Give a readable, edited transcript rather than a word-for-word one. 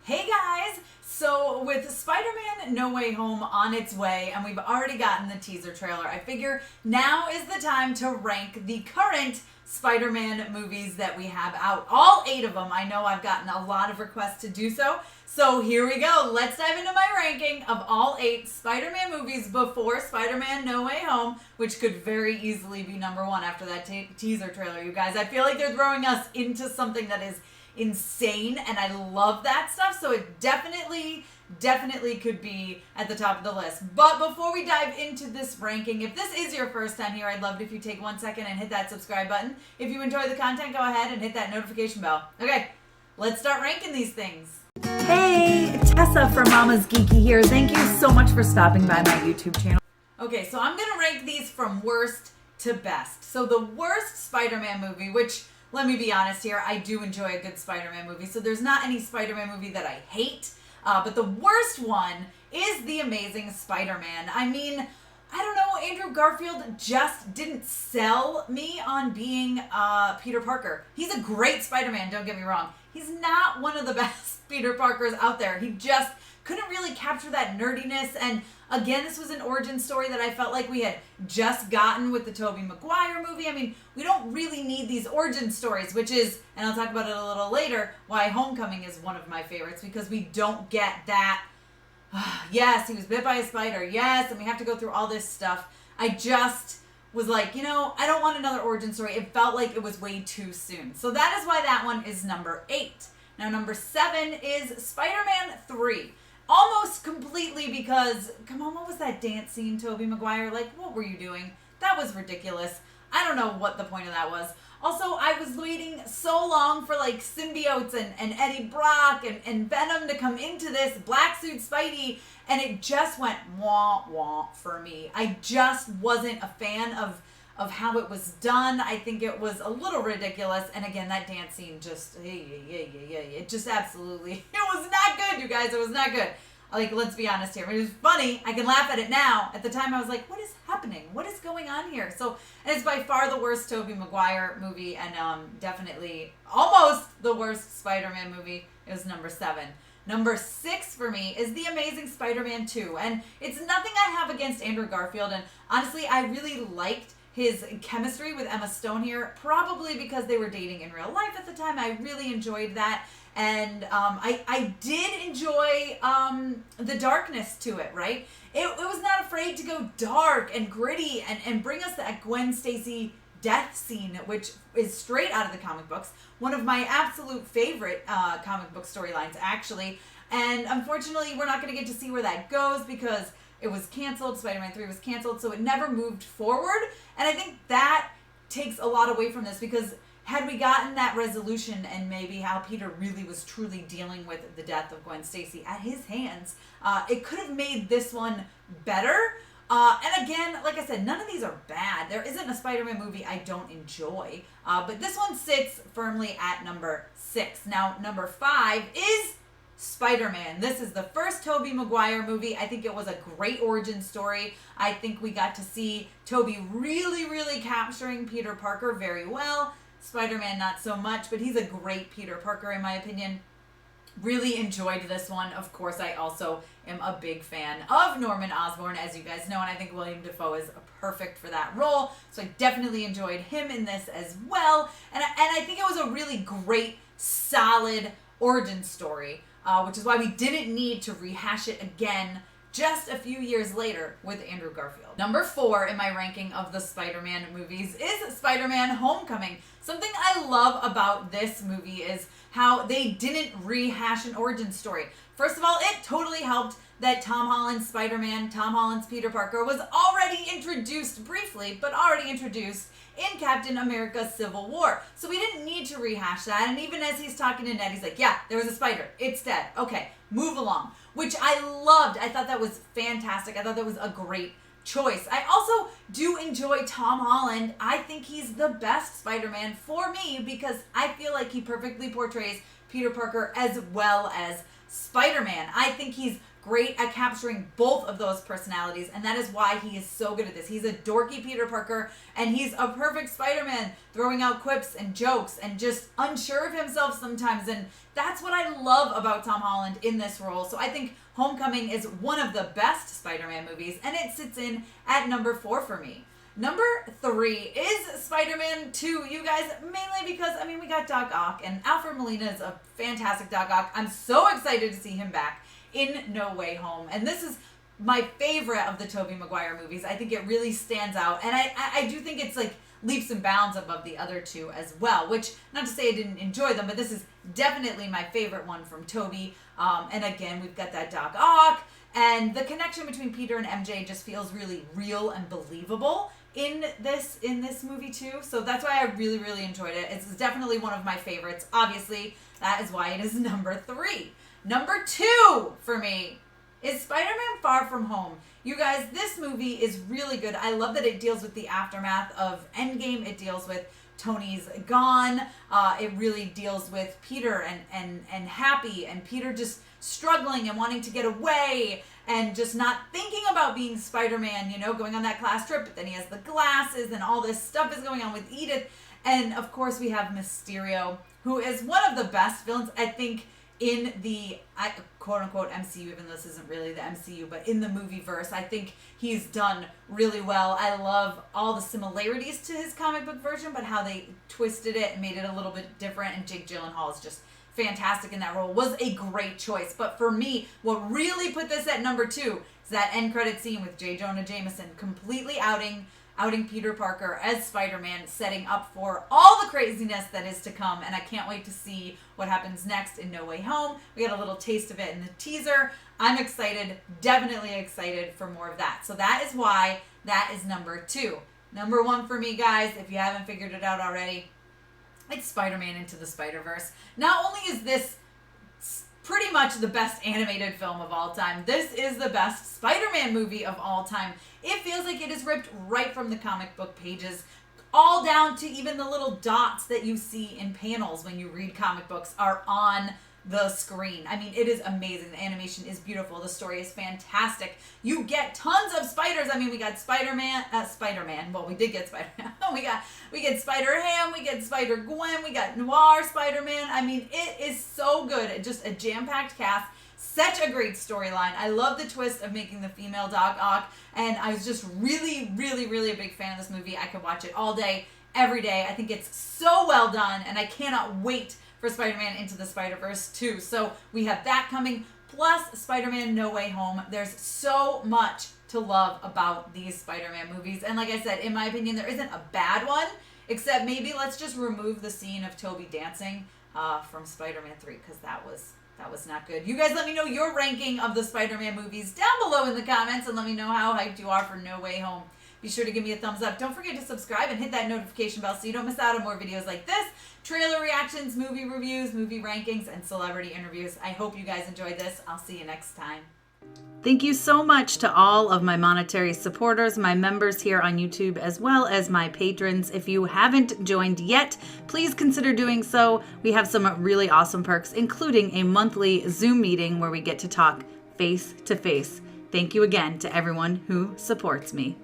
Hey guys! So with Spider-Man No Way Home on its way, and we've already gotten the teaser trailer, I figure now is the time to rank the current Spider-Man movies that we have out. All 8 of them. I know I've gotten a lot of requests to do so. So here we go. Let's dive into my ranking of all 8 Spider-Man movies before Spider-Man No Way Home, which could very easily be number 1 after that teaser trailer, you guys. I feel like they're throwing us into something that is insane, and I love that stuff, so it definitely could be at the top of the list. But before we dive into this ranking, if this is your first time here, I'd love it if you take 1 second and hit that subscribe button. If you enjoy the content, go ahead and hit that notification bell. Okay, let's start ranking these things. Hey, Tessa from MamasGeeky here. Thank you so much for stopping by my YouTube channel. Okay, so I'm gonna rank these from worst to best. So the worst Spider-Man movie, which, let me be honest here, I do enjoy a good Spider-Man movie, so there's not any Spider-Man movie that I hate, but the worst one is The Amazing Spider-Man. I mean, I don't know, Andrew Garfield just didn't sell me on being Peter Parker. He's a great Spider-Man, don't get me wrong. He's not one of the best Peter Parkers out there. He just couldn't really capture that nerdiness, and again, this was an origin story that I felt like we had just gotten with the Tobey Maguire movie. I mean, we don't really need these origin stories, which is, and I'll talk about it a little later, why Homecoming is one of my favorites, because we don't get that, yes, he was bit by a spider, yes, and we have to go through all this stuff. I just was like, you know, I don't want another origin story. It felt like it was way too soon. So that is why that one is number 8. Now, number 7 is Spider-Man 3. Almost completely because, come on, what was that dance scene, Tobey Maguire? Like, what were you doing? That was ridiculous. I don't know what the point of that was. Also, I was waiting so long for, like, symbiotes and Eddie Brock and Venom to come into this, Black Suit Spidey, and it just went wah-wah for me. I just wasn't a fan of how it was done. I think it was a little ridiculous. And again, that dance scene just, it just absolutely, it was not good, you guys. It was not good. Like, let's be honest here. It was funny. I can laugh at it now. At the time, I was like, what is happening? What is going on here? So, and it's by far the worst Tobey Maguire movie, and definitely almost the worst Spider-Man movie. It was number 7. Number 6 for me is The Amazing Spider-Man 2. And it's nothing I have against Andrew Garfield. And honestly, I really liked his chemistry with Emma Stone here, probably because they were dating in real life at the time. I really enjoyed that. And I did enjoy the darkness to it, right? It was not afraid to go dark and gritty and bring us that Gwen Stacy death scene, which is straight out of the comic books. One of my absolute favorite comic book storylines, actually. And unfortunately, we're not going to get to see where that goes because it was canceled. Spider-Man 3 was canceled, so it never moved forward. And I think that takes a lot away from this, because had we gotten that resolution and maybe how Peter really was truly dealing with the death of Gwen Stacy at his hands, it could have made this one better. And again, like I said, none of these are bad. There isn't a Spider-Man movie I don't enjoy. But this one sits firmly at number 6. Now, number 5 is Spider-Man. This is the first Tobey Maguire movie. I think it was a great origin story. I think we got to see Tobey really capturing Peter Parker very well. Spider-Man not so much, but he's a great Peter Parker in my opinion. Really enjoyed this one. Of course, I also am a big fan of Norman Osborn, as you guys know, and I think William Dafoe is perfect for that role. So I definitely enjoyed him in this as well. And I think it was a really great, solid origin story. Which is why we didn't need to rehash it again just a few years later with Andrew Garfield. Number 4 in my ranking of the Spider-Man movies is Spider-Man Homecoming. Something I love about this movie is how they didn't rehash an origin story. First of all, it totally helped that Tom Holland's Spider-Man, Tom Holland's Peter Parker, was already introduced briefly, but already introduced in Captain America Civil War. So we didn't need to rehash that. And even as he's talking to Ned, he's like, yeah, there was a spider. It's dead. Okay, move along. Which I loved. I thought that was fantastic. I thought that was a great choice. I also do enjoy Tom Holland. I think he's the best Spider-Man for me because I feel like he perfectly portrays Peter Parker as well as Spider-Man. I think he's great at capturing both of those personalities, and that is why he is so good at this. He's a dorky Peter Parker, and he's a perfect Spider-Man, throwing out quips and jokes and just unsure of himself sometimes, and that's what I love about Tom Holland in this role. So I think Homecoming is one of the best Spider-Man movies, and it sits in at number 4 for me. Number 3 is Spider-Man 2, you guys, mainly because, we got Doc Ock, and Alfred Molina is a fantastic Doc Ock. I'm so excited to see him back in No Way Home, and this is my favorite of the Tobey Maguire movies. I think it really stands out, and I do think it's like leaps and bounds above the other two as well, which, not to say I didn't enjoy them, but this is definitely my favorite one from Tobey. And again, we've got that Doc Ock, and the connection between Peter and MJ just feels really real and believable in this movie too. So that's why I really, really enjoyed it. It's definitely one of my favorites. Obviously, that is why it is number 3. Number 2 for me is Spider-Man Far From Home. You guys, this movie is really good. I love that it deals with the aftermath of Endgame. It deals with Tony's gone. It really deals with Peter and Happy, and Peter just struggling and wanting to get away and just not thinking about being Spider-Man, going on that class trip, but then he has the glasses and all this stuff is going on with Edith. And of course we have Mysterio, who is one of the best villains, I think, in the quote-unquote MCU, even though this isn't really the MCU, but in the movie verse, I think he's done really well. I love all the similarities to his comic book version, but how they twisted it and made it a little bit different, and Jake Gyllenhaal is just fantastic in that role. Was a great choice. But for me, what really put this at number 2 is that end credit scene with J. Jonah Jameson completely outing Peter Parker as Spider-Man, setting up for all the craziness that is to come, and I can't wait to see what happens next in No Way Home. We got a little taste of it in the teaser. I'm excited, definitely excited for more of that. So that is why that is number 2. Number 1 for me, guys, if you haven't figured it out already, it's Spider-Man Into the Spider-Verse. Not only is this pretty much the best animated film of all time, this is the best Spider-Man movie of all time. It feels like it is ripped right from the comic book pages, all down to even the little dots that you see in panels when you read comic books are on the screen. It is amazing. The animation is beautiful. The story is fantastic. You get tons of spiders. We got Spider-Man. Well, we did get Spider-Man. we get Spider-Ham. We get Spider-Gwen. We got Noir Spider-Man. It is so good. Just a jam-packed cast. Such a great storyline. I love the twist of making the female Doc Ock, and I was just really, really, really a big fan of this movie. I could watch it all day, every day. I think it's so well done, and I cannot wait for Spider-Man Into the Spider-Verse 2. So we have that coming, plus Spider-Man No Way Home. There's so much to love about these Spider-Man movies. And like I said, in my opinion, there isn't a bad one, except maybe let's just remove the scene of Tobey dancing from Spider-Man 3, because that was not good. You guys let me know your ranking of the Spider-Man movies down below in the comments, and let me know how hyped you are for No Way Home. Be sure to give me a thumbs up. Don't forget to subscribe and hit that notification bell so you don't miss out on more videos like this. Trailer reactions, movie reviews, movie rankings, and celebrity interviews. I hope you guys enjoyed this. I'll see you next time. Thank you so much to all of my monetary supporters, my members here on YouTube, as well as my patrons. If you haven't joined yet, please consider doing so. We have some really awesome perks, including a monthly Zoom meeting where we get to talk face to face. Thank you again to everyone who supports me.